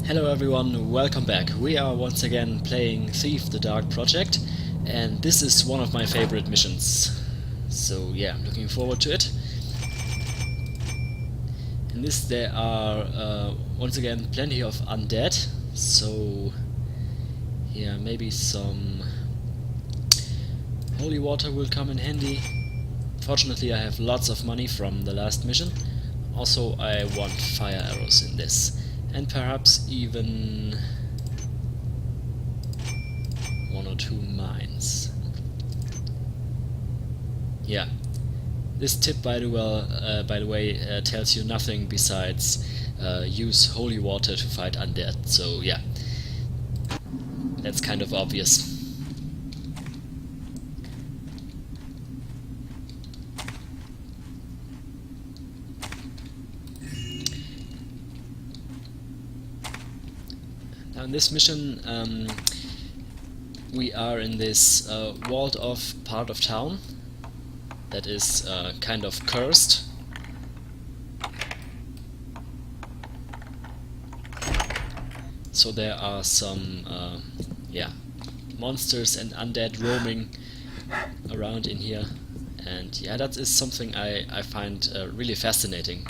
Hello everyone, welcome back. We are once again playing Thief the Dark Project, and this is one of my favorite missions. So yeah, I'm looking forward to it. In this there are once again plenty of undead, so yeah, maybe some holy water will come in handy. Fortunately I have lots of money from the last mission. Also I want fire arrows in this. And perhaps even one or two mines. Yeah, this tip, by the way, tells you nothing besides use holy water to fight undead. So yeah, that's kind of obvious. Now in this mission we are in this walled off part of town that is kind of cursed. So there are some monsters and undead roaming around in here, and yeah, that is something I find really fascinating.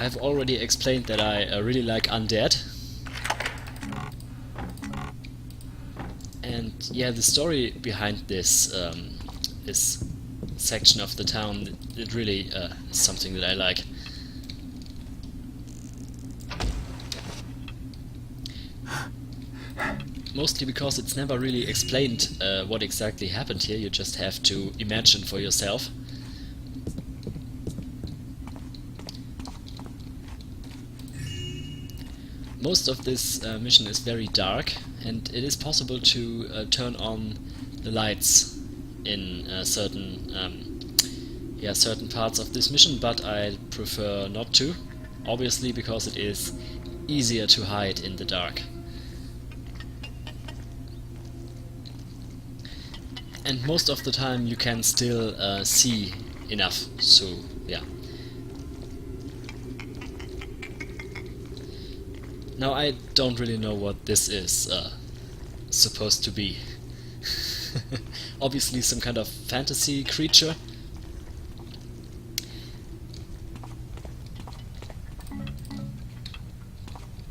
I've already explained that I really like undead, and yeah, the story behind this section of the town, it really is something that I like. Mostly because it's never really explained what exactly happened here, you just have to imagine for yourself. Most of this mission is very dark, and it is possible to turn on the lights in certain parts of this mission, but I prefer not to, obviously because it is easier to hide in the dark. And most of the time you can still see enough, so yeah. Now I don't really know what this is supposed to be. Obviously some kind of fantasy creature.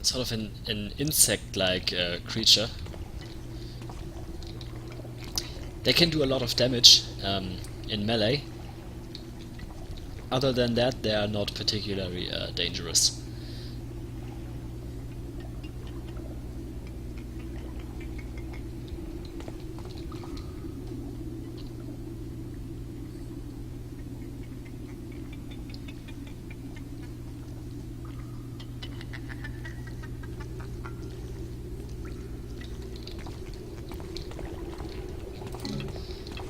Sort of an insect-like creature. They can do a lot of damage in melee. Other than that, they are not particularly dangerous.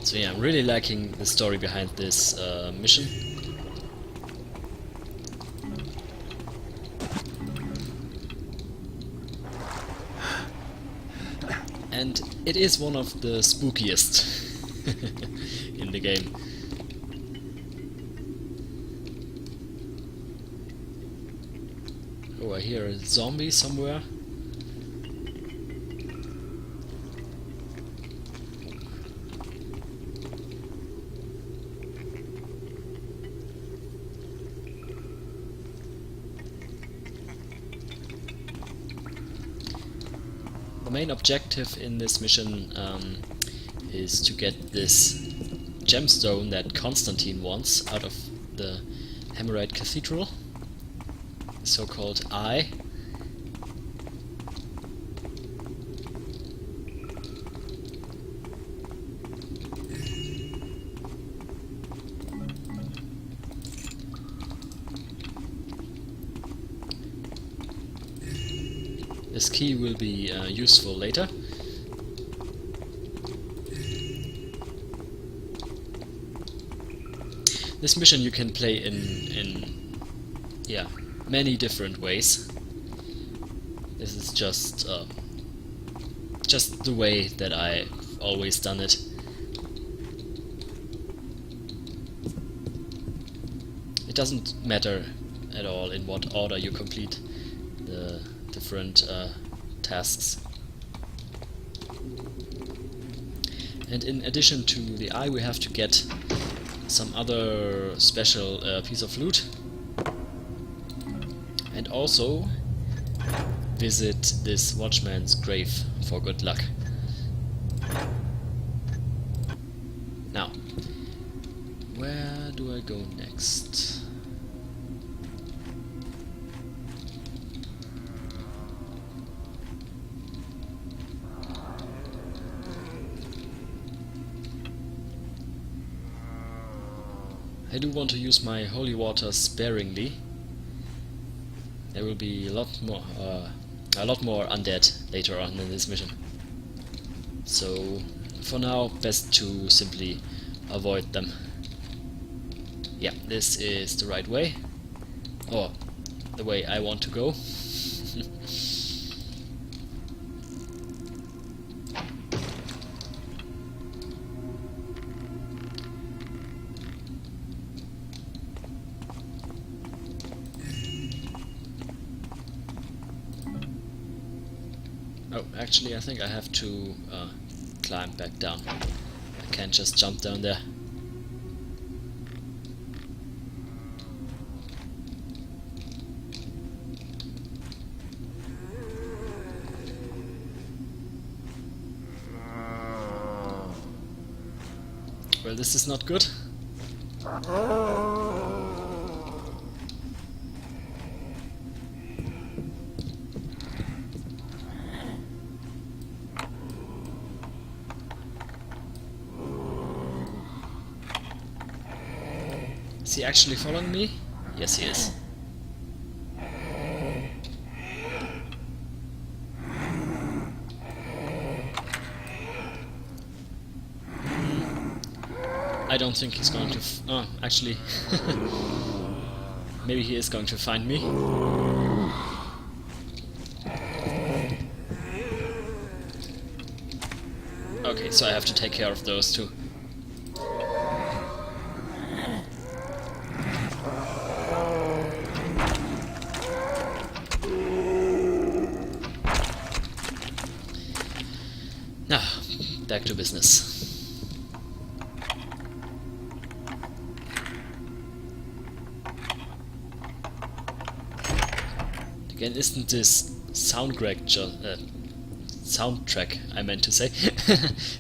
So yeah, I'm really liking the story behind this mission. And it is one of the spookiest in the game. Oh, I hear a zombie somewhere. The main objective in this mission is to get this gemstone that Constantine wants out of the Hemorrhoid Cathedral, the so-called Eye. This key will be useful later. This mission you can play in many different ways. This is just the way that I've always done it. It doesn't matter at all in what order you complete the different tasks. And in addition to the eye, we have to get some other special piece of loot, and also visit this watchman's grave for good luck. Now, where do I go next? I do want to use my holy water sparingly. There will be a lot more undead later on in this mission. So for now, best to simply avoid them. Yeah, this is the right way, or the way I want to go. Oh, actually I think I have to climb back down. I can't just jump down there. Well, this is not good. Is he actually following me? Yes, he is. I don't think he's going to oh, actually maybe he is going to find me. Okay, so I have to take care of those two. Now, back to business. Again, isn't this soundtrack, I meant to say,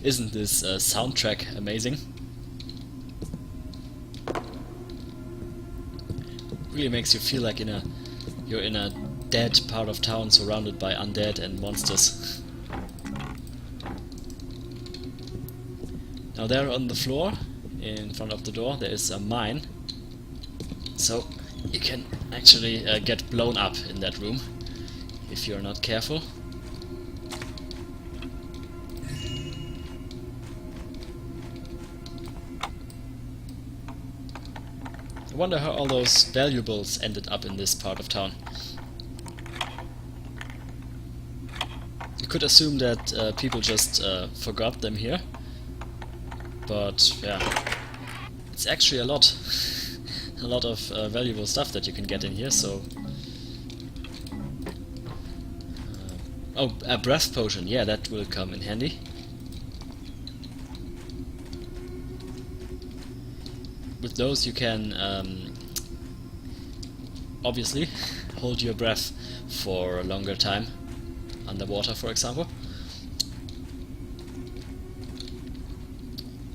isn't this soundtrack amazing? Really makes you feel like you're in a dead part of town surrounded by undead and monsters. Now there on the floor, in front of the door, there is a mine. So you can actually get blown up in that room if you're not careful. I wonder how all those valuables ended up in this part of town. You could assume that people just forgot them here, but yeah, it's actually a lot. A lot of valuable stuff that you can get in here, so... oh, a breath potion, yeah, that will come in handy. With those you can, obviously, hold your breath for a longer time, underwater for example.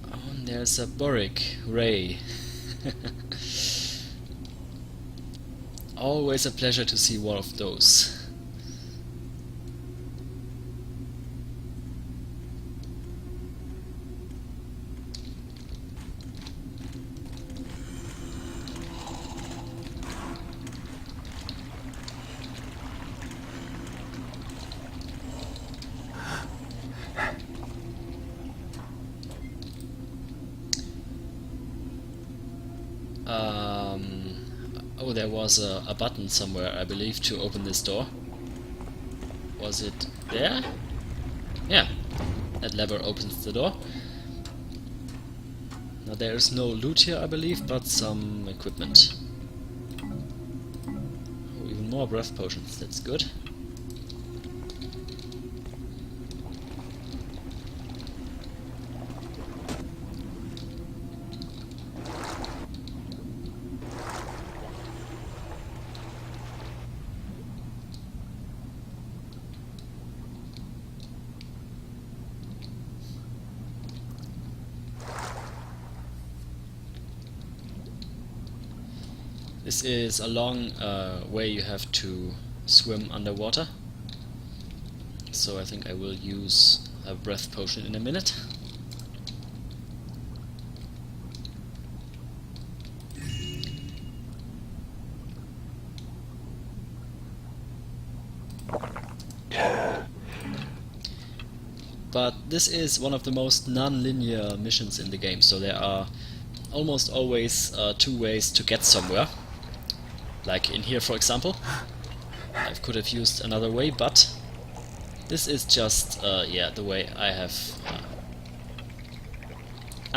Oh, and there's a Boric ray. Always a pleasure to see one of those. Oh, there was a button somewhere, I believe, to open this door. Was it there? Yeah, that lever opens the door. Now there is no loot here, I believe, but some equipment. Oh, even more breath potions, that's good. This is a long way you have to swim underwater, so I think I will use a breath potion in a minute. But this is one of the most non-linear missions in the game, so there are almost always two ways to get somewhere. Like in here, for example. I could have used another way, but this is just yeah, the way I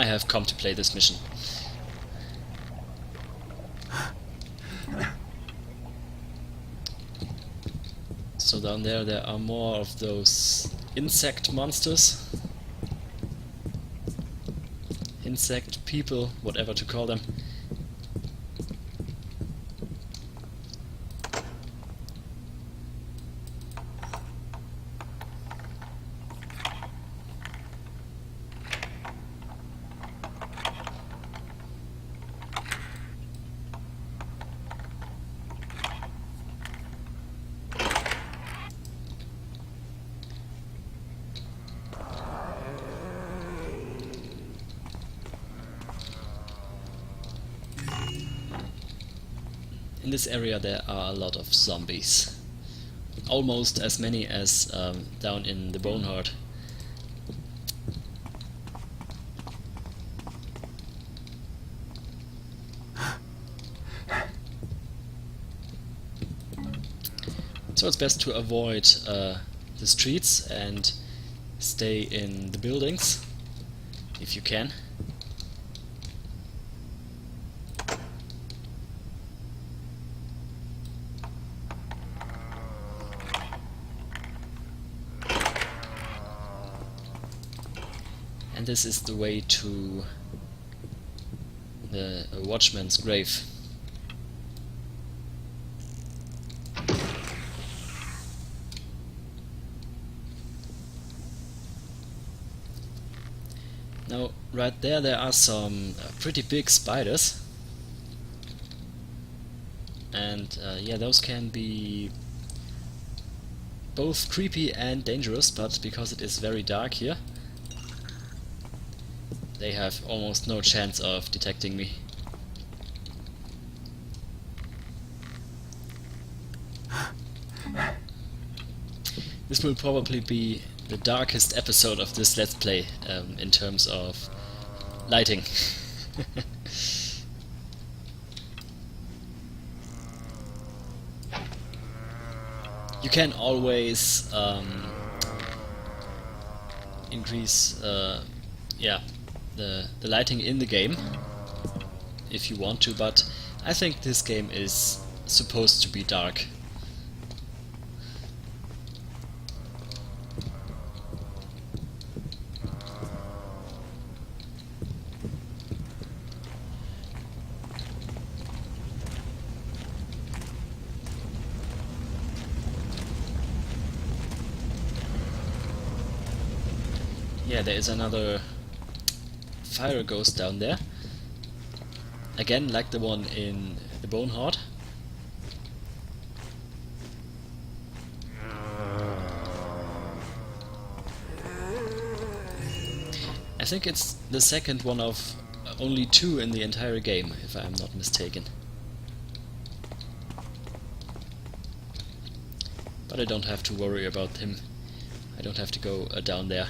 have come to play this mission. So down there are more of those insect monsters. Insect people, whatever to call them. In this area there are a lot of zombies. Almost as many as down in the Boneheart. So it's best to avoid the streets and stay in the buildings if you can. And this is the way to the watchman's grave. Now, right there are some pretty big spiders. And yeah, those can be both creepy and dangerous, but because it is very dark here, they have almost no chance of detecting me. This will probably be the darkest episode of this Let's Play in terms of lighting. You can always increase yeah, the lighting in the game if you want to, but I think this game is supposed to be dark. Yeah, there is another fire ghost down there. Again, like the one in the Boneheart. I think it's the second one of only two in the entire game, if I'm not mistaken. But I don't have to worry about him. I don't have to go down there.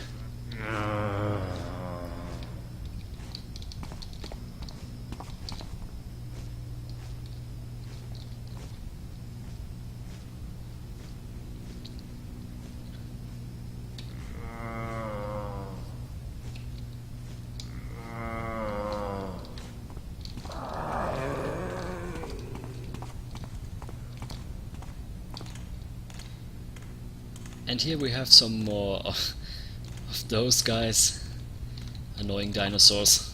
And here we have some more of those guys. Annoying dinosaurs.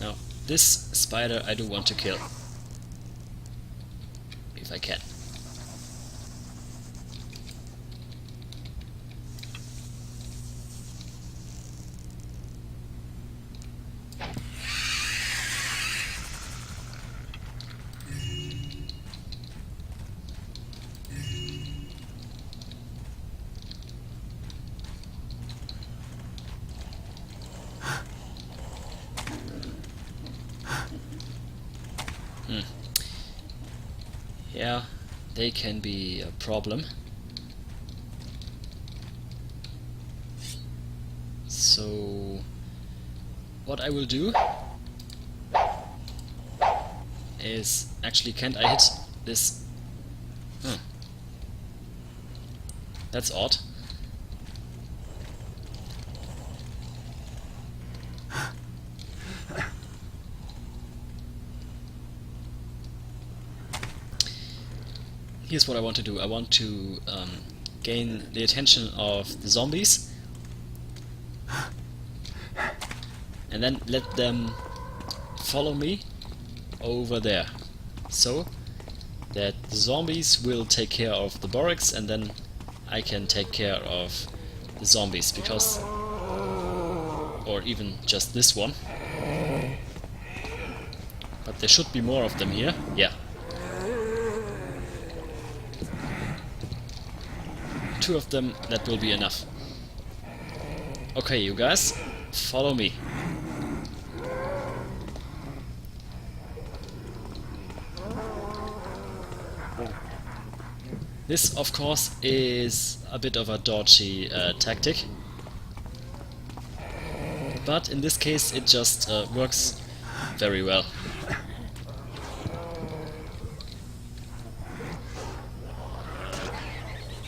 Now, this spider I do want to kill. If I can. Yeah, they can be a problem. So what I will do is, actually, can't I hit this? That's odd. Here's what I want to do. I want to gain the attention of the zombies and then let them follow me over there, so that the zombies will take care of the barracks and then I can take care of the zombies, because, or even just this one, but there should be more of them here. Yeah, 2 of them, that will be enough. Okay, you guys, follow me. This, of course, is a bit of a dodgy tactic, but in this case it just works very well.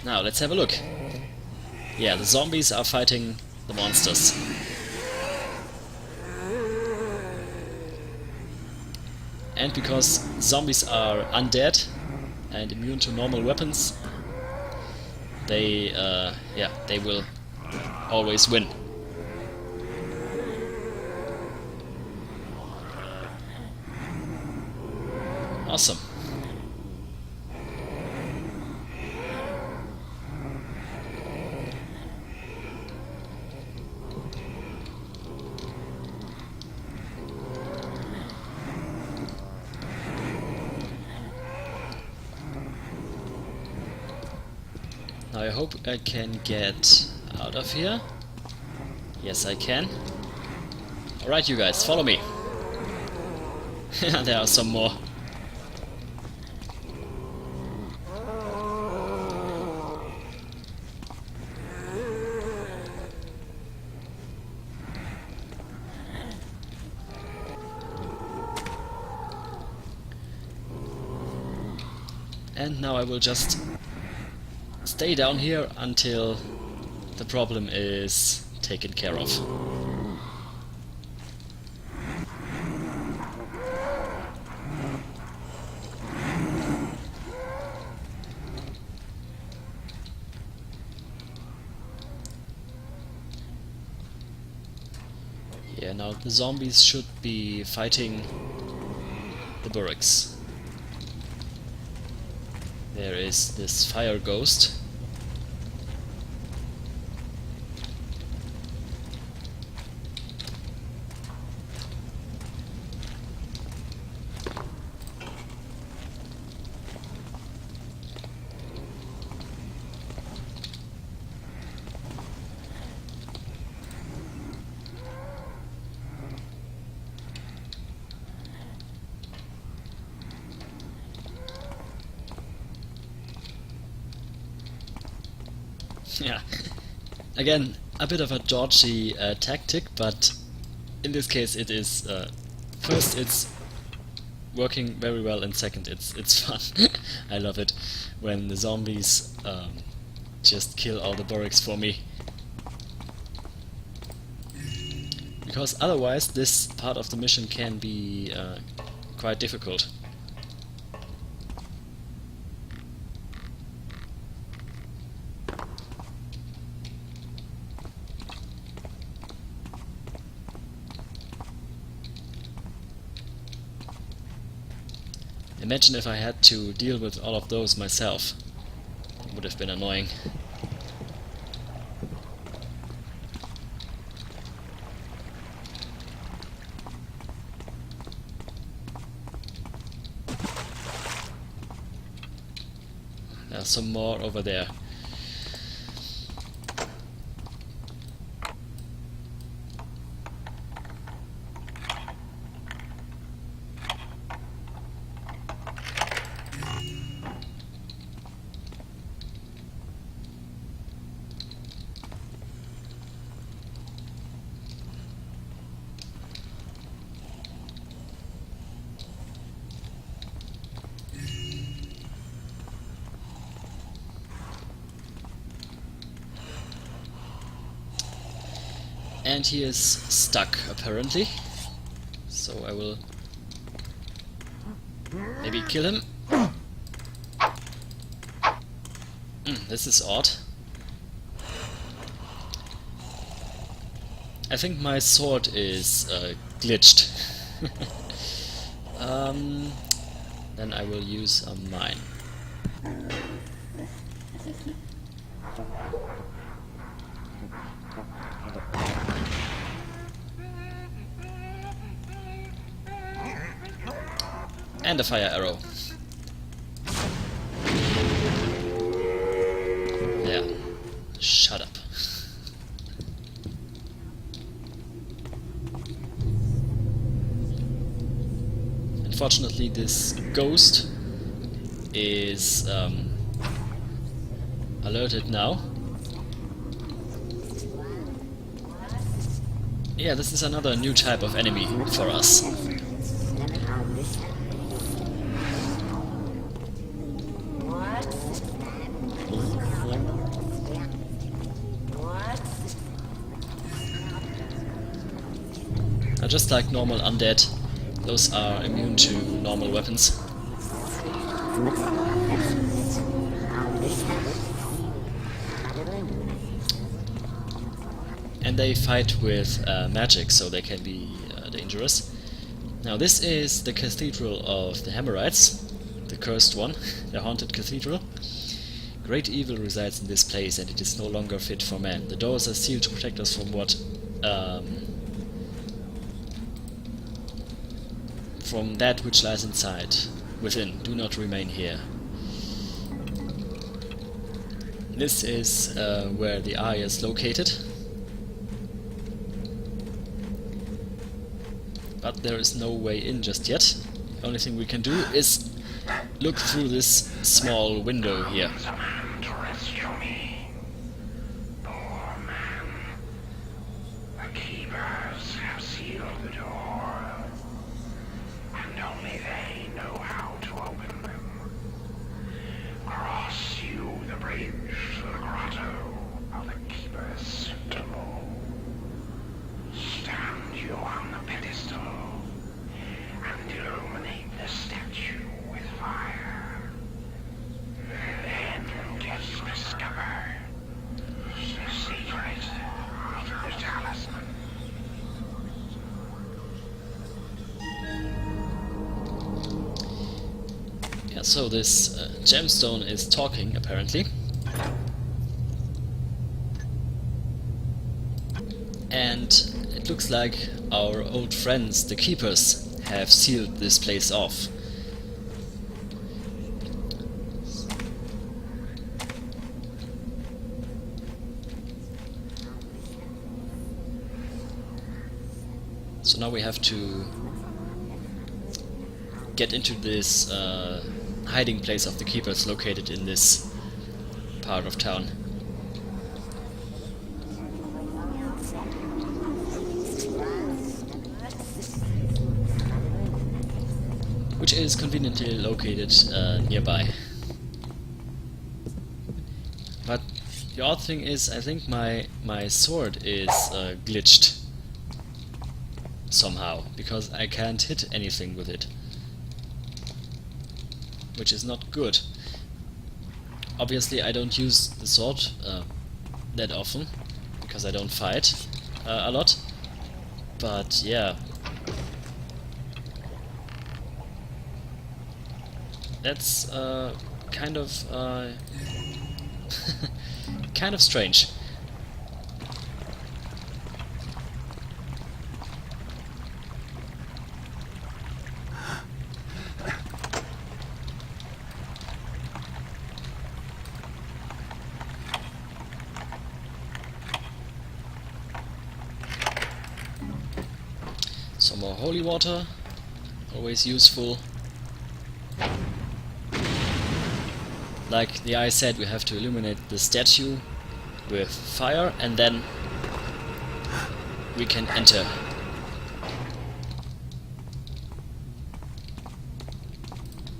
Now, let's have a look. Yeah, the zombies are fighting the monsters. And because zombies are undead and immune to normal weapons, they will always win. Awesome. Now I hope I can get out of here. Yes, I can. Alright, you guys, follow me. There are some more. And now I will just stay down here until the problem is taken care of. Yeah, now the zombies should be fighting the barracks. There is this fire ghost. Yeah, again, a bit of a dodgy tactic, but in this case it is, first it's working very well, and second it's fun. I love it when the zombies just kill all the barracks for me. Because otherwise this part of the mission can be quite difficult. Imagine if I had to deal with all of those myself. It would have been annoying. There's some more over there. And he is stuck, apparently. So I will maybe kill him. This is odd. I think my sword is glitched. Then I will use mine. And a fire arrow. Yeah. Shut up. Unfortunately, this ghost is alerted now. Yeah, this is another new type of enemy for us. Just like normal undead, those are immune to normal weapons. And they fight with magic, so they can be dangerous. Now this is the Cathedral of the Hammerites, the cursed one, the haunted cathedral. Great evil resides in this place, and it is no longer fit for man. The doors are sealed to protect us from from that which lies inside. Within, do not remain here. This is where the eye is located. But there is no way in just yet. The only thing we can do is look through this small window here. So this gemstone is talking, apparently. And it looks like our old friends, the Keepers, have sealed this place off. So now we have to get into this hiding place of the Keepers located in this part of town. Which is conveniently located nearby. But the odd thing is, I think my sword is glitched somehow, because I can't hit anything with it. Which is not good. Obviously I don't use the sword that often, because I don't fight a lot. But yeah. That's kind of kind of strange. Some more holy water, always useful. Like the eye said, we have to illuminate the statue with fire and then we can enter.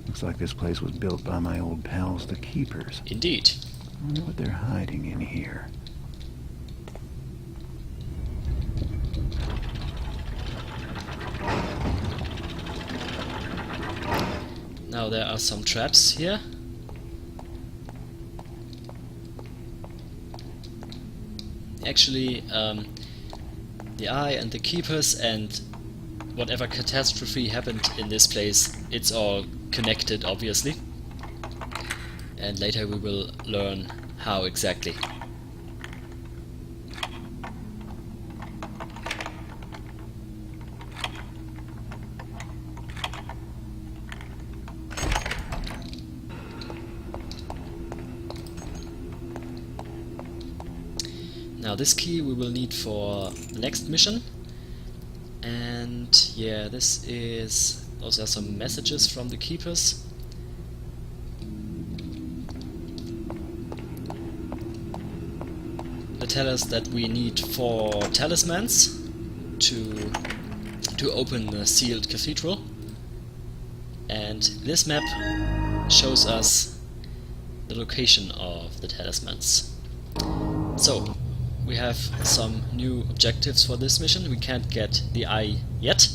Looks like this place was built by my old pals, the Keepers. Indeed. I wonder what they're hiding in here. Now there are some traps here. Actually, the Eye and the Keepers and whatever catastrophe happened in this place, it's all connected, obviously. And later we will learn how exactly. Now this key we will need for the next mission, and yeah, those are some messages from the Keepers. They tell us that we need 4 talismans to open the sealed cathedral, and this map shows us the location of the talismans. So we have some new objectives for this mission. We can't get the eye yet,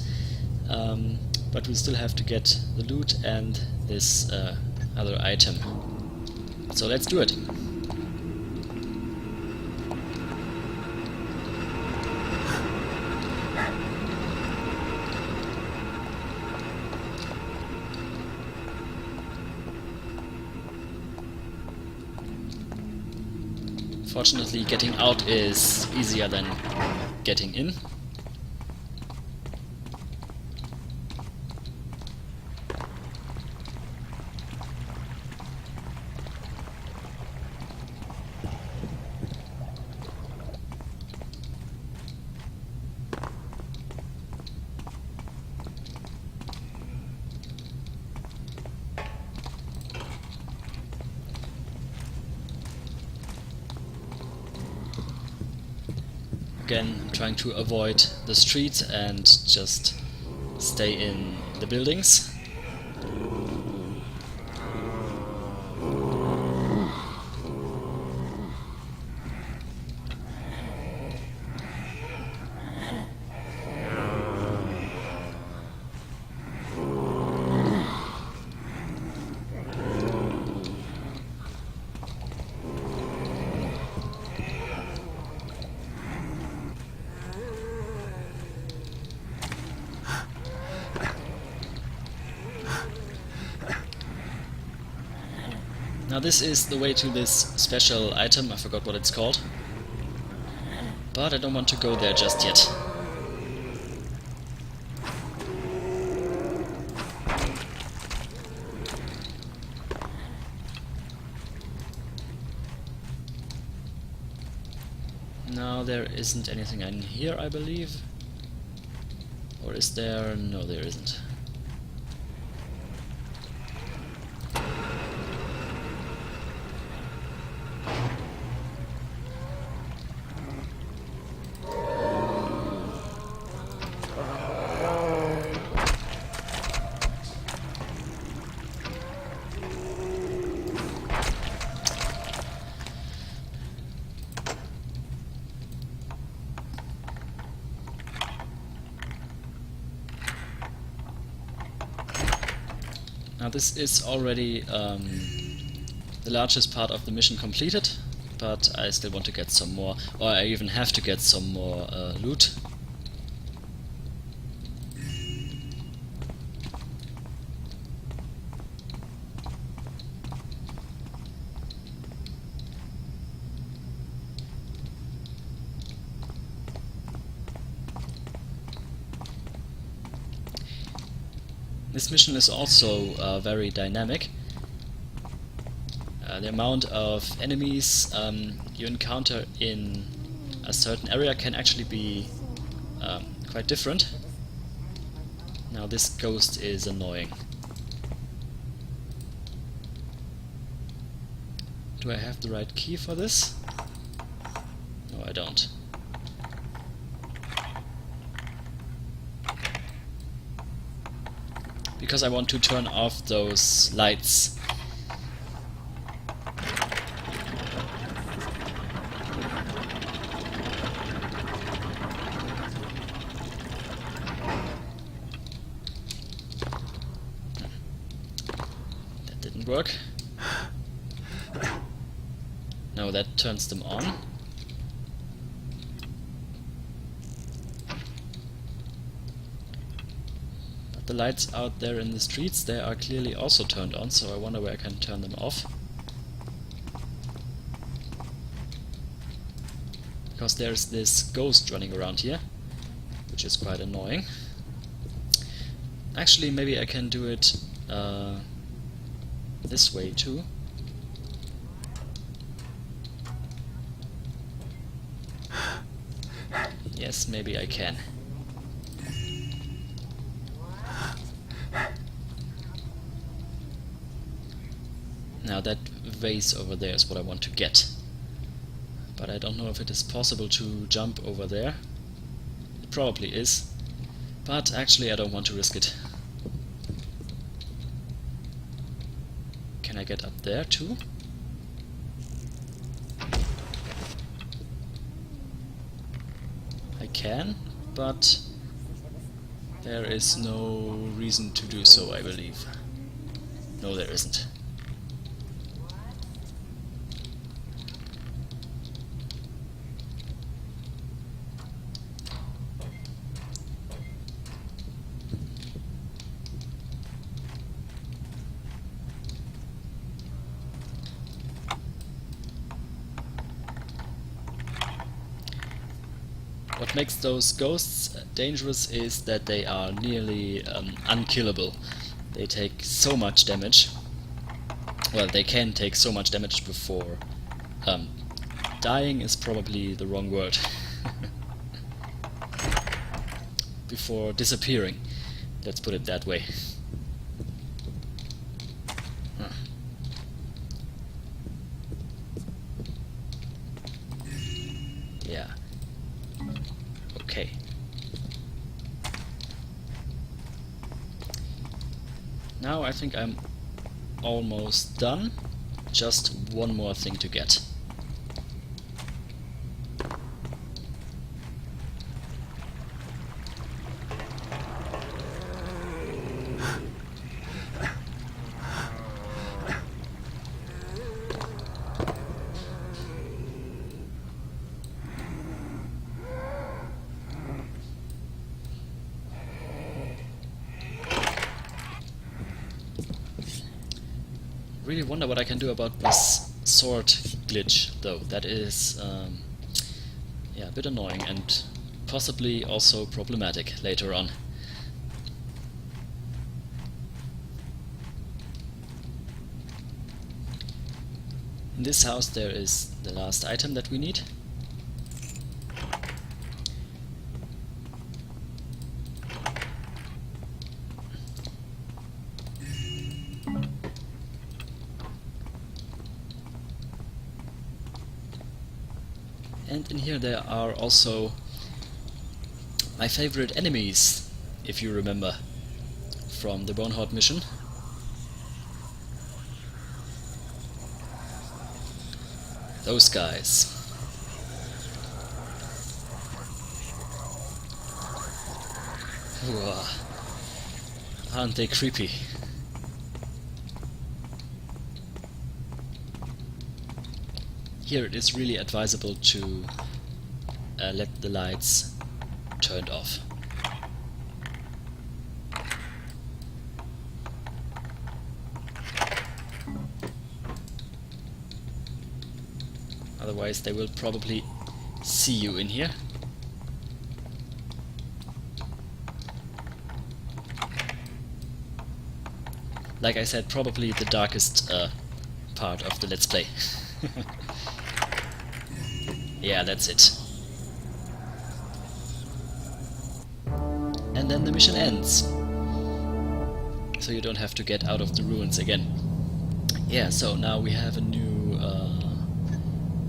but we still have to get the loot and this other item. So let's do it. Fortunately, getting out is easier than getting in. Again, I'm trying to avoid the streets and just stay in the buildings. Now this is the way to this special item, I forgot what it's called. But I don't want to go there just yet. Now there isn't anything in here, I believe. Or is there? No, there isn't. Now this is already the largest part of the mission completed, but I still want to get some more, or I even have to get some more loot. This mission is also very dynamic. The amount of enemies you encounter in a certain area can actually be quite different. Now this ghost is annoying. Do I have the right key for this? No, I don't. Because I want to turn off those lights. That didn't work. No, that turns them on. The lights out there in the streets, they are clearly also turned on, so I wonder where I can turn them off. Because there's this ghost running around here, which is quite annoying. Actually, maybe I can do it this way too. Yes, maybe I can. Now that vase over there is what I want to get. But I don't know if it is possible to jump over there. It probably is. But actually I don't want to risk it. Can I get up there too? I can, but there is no reason to do so, I believe. No, there isn't. What makes those ghosts dangerous is that they are nearly unkillable. They take so much damage. Well, they can take so much damage before dying is probably the wrong word. Before disappearing. Let's put it that way. Yeah. Okay. Now I think I'm almost done. Just one more thing to get. Really wonder what I can do about this sword glitch, though. That is yeah, a bit annoying and possibly also problematic later on. In this house there is the last item that we need. And in here there are also my favorite enemies, if you remember, from the Boneheart mission. Those guys. Whoa. Aren't they creepy? Here it is really advisable to let the lights turned off. Otherwise they will probably see you in here. like I said, probably the darkest part of the Let's Play. Yeah, that's it. And then the mission ends. So you don't have to get out of the ruins again. Yeah, so now we have a new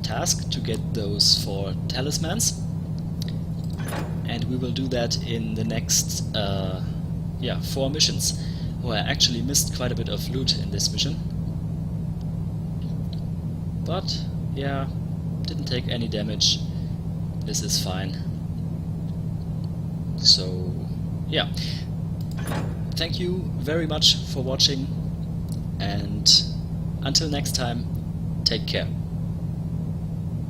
task to get those 4 talismans. And we will do that in the next 4 missions. Oh, I actually missed quite a bit of loot in this mission. But, yeah, didn't take any damage. This is fine. So, yeah. Thank you very much for watching, and until next time, take care.